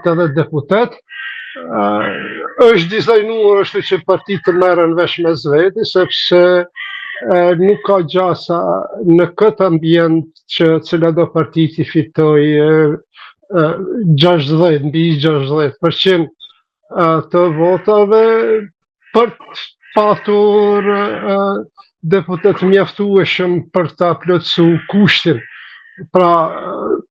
fushat edhe deputet, është dizajnuar është që partitë të merren vesh me zveti, sepse nuk ka gjasa në këtë ambient që cila do partiti fitoj 60, mbi 60% të votave për të patur deputet mjaftueshëm për ta plotësu kushtin. Pra,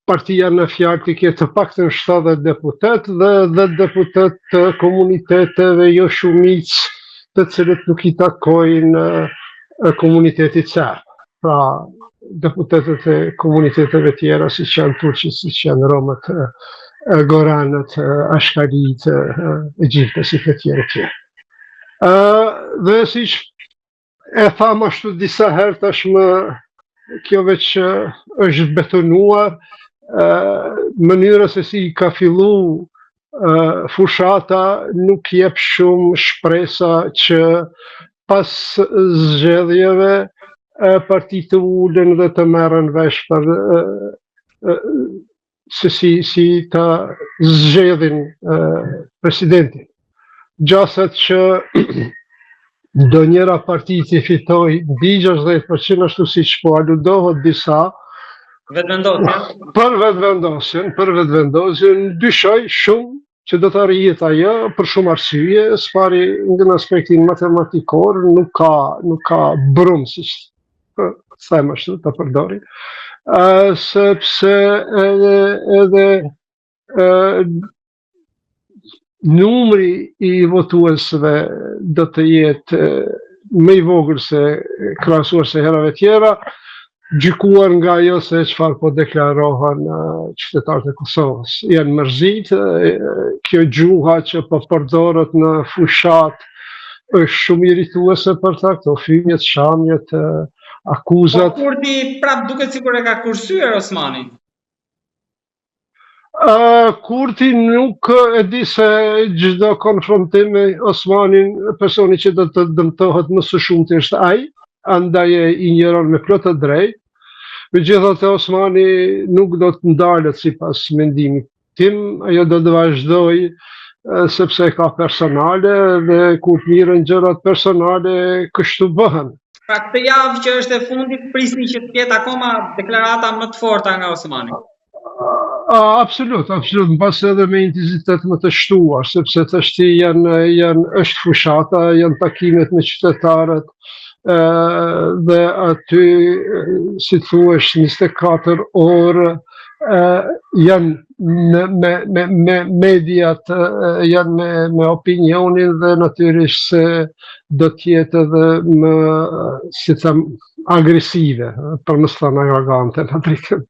partia në fjalë të ketë të paktën 70 deputet dhe deputet të komuniteteve jo shumicë të cilët nuk I takojnë komunitetit serb. Pra, deputetet e komuniteteve tjera, si që janë turqit, si që janë romët, goranët, ashkarit, egjiptësit e tjere tjere. Dhe si që e tham ashtu disa herë tashmë, kjo veç është betonuar, mënyra se si ka fillu fushata nuk jep shumë shpresa që pas zgjedhjeve partitë të ulen dhe të merren vesh për se si ta zgjedhin presidentin. Gjasat që do njëra parti që fitoj mbi 60% ashtu si që po aludohet disa për vetëvendosjen, dyshoj shumë që do të arrijet ajo për shumë arsye, s'pari në aspektin matematikor nuk ka brum si që them ashtu të përdori, sepse edhe numri I votuesve do të jetë më I vogël se krahasuar se herave tjera, gjykuar nga ajo se çfarë po deklarohen qytetarët e Kosovës. Janë mërzit, kjo gjuha që po përdoret në fushat është shumë irrituese për ta, këto fymjet, shamjet, akuzat. Po Kurti prap duket sikur e ka kursyer Osmanin. Kurti nuk e di se çdo konfrontim me Osmanin, personi që do të dëmtohet më së shumti është ai, andaj e injoron me plot të drejtë. Megjithatë Osmani nuk do të ndalet sipas mendimit tim, ajo do të vazhdojë sepse ka personale dhe kur mirën gjërat personale kështu bëhen. Pra këtë javë që është e fundit prisni që të ketë akoma deklarata më të forta nga Osmani. Absolut, mbas edhe me intensitet më të shtuar, sepse tashti është fushata, janë takimet me qytetarët, dhe aty, si thuash, 24 orë janë me mediat, janë me opinionin dhe natyrisht se do t'jetë edhe më, si them, agresive, për mos thënë arrogante në dritën.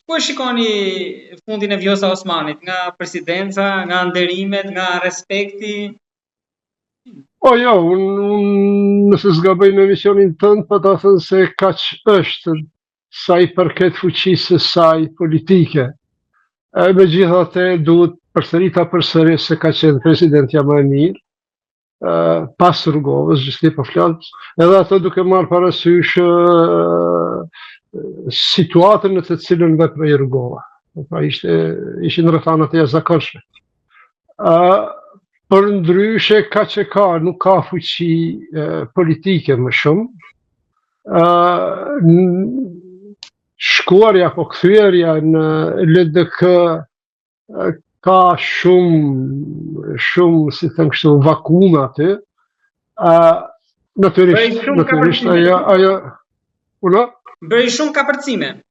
Ku shikoni fundin e Vjosa Osmanit, nga presidenca, nga nderimet, nga respekti? Jo, unë nëse zgaboj në emisionin tënd, po ta thënë se kaq është sa I përket fuqisë saj politike. Megjithatë duhet përsëris se ka qenë presidentja më e mirë, pas Rrugovës, gjithë po flas, edhe ato duke marrë parasysh situatën në të cilën veproi Rrugova. Pra ishin rrethanat e jashtëzakonshme. Për ndryshe ka që ka, nuk ka fuqi politike më shumë. Shkuarja apo kthyer në LDK ka shumë si them kështu vakuum aty. Natyrisht ajo bëri shumë kapërcime.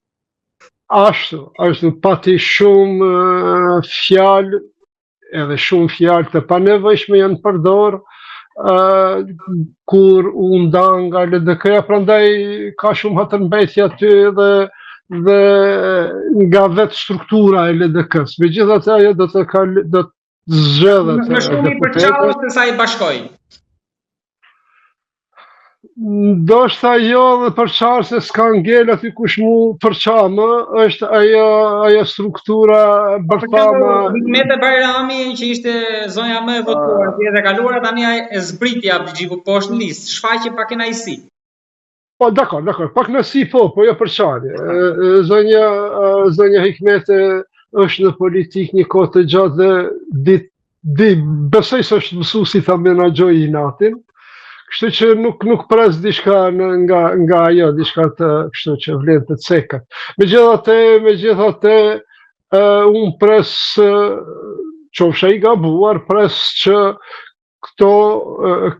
Ashtu pati shumë fjalë, edhe shumë fjalë të panevojshme janë përdor kur u nda nga LDK-ja, prandaj ka shumë hatërmbajtje aty dhe nga vetë struktura e LDK-s. Megjithatë ajo do të zgjedhet. Më shumë I përçarë se sa I bashkoi. Ndoshta jo dhe përçarë se s'ka ngel aty kush mu përqa më, është ajo struktura bërthama. Mete Bajrami që ishte zonja më e votuar, e kaluara tani e zbriti Abdixhiku poshtë në listë, shfaqje pak kënaqësi. Po dakor, pak kënaqësi po jo përçarje. Zonja Hikmete është në politikë një kohë të gjatë dhe besoj se është mësu si ta menaxhoj inatin. Kështu që nuk pres diçka nga ajo, diçka të kështu që vlen të cekat. Megjithatë, unë pres qofsha i gabuar, pres që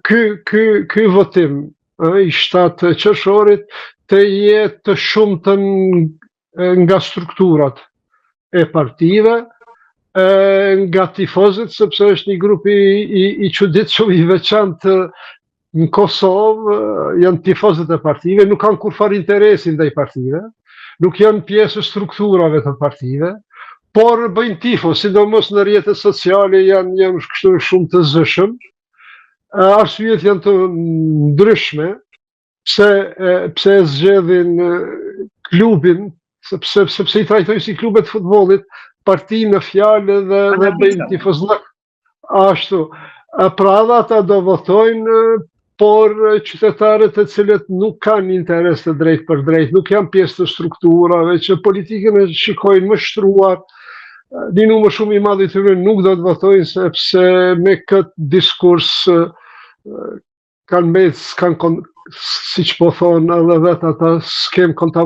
ky votim i 7 qershorit të jetë të shumtën nga strukturat e partive, nga tifozët, sepse është një grup i çuditshëm, i veçantë në Kosovë, janë tifozët e partive, nuk kanë kurfar interesin ndaj partive, nuk janë pjesë e strukturave të partive, por bëjnë tifo, sidomos në rrjetet sociale janë kështu shumë të zëshëm. Arsyet janë të ndryshme, pse zgjedhin klubin, sepse i trajtojnë si klubet futbollit, parti në fjalë dhe bëjnë tifozllëk. Ashtu. Pra dhe ata do votojnë, por qytetarët e cilët nuk kanë interes të drejt për drejt, nuk janë pjesë të strukturave, që politikën e shikojnë më shtruar, një numër shumë i madh i tyre nuk do të votojnë, sepse me këtë diskurs kanë siç po thonë edhe vetë ata, s'kem konta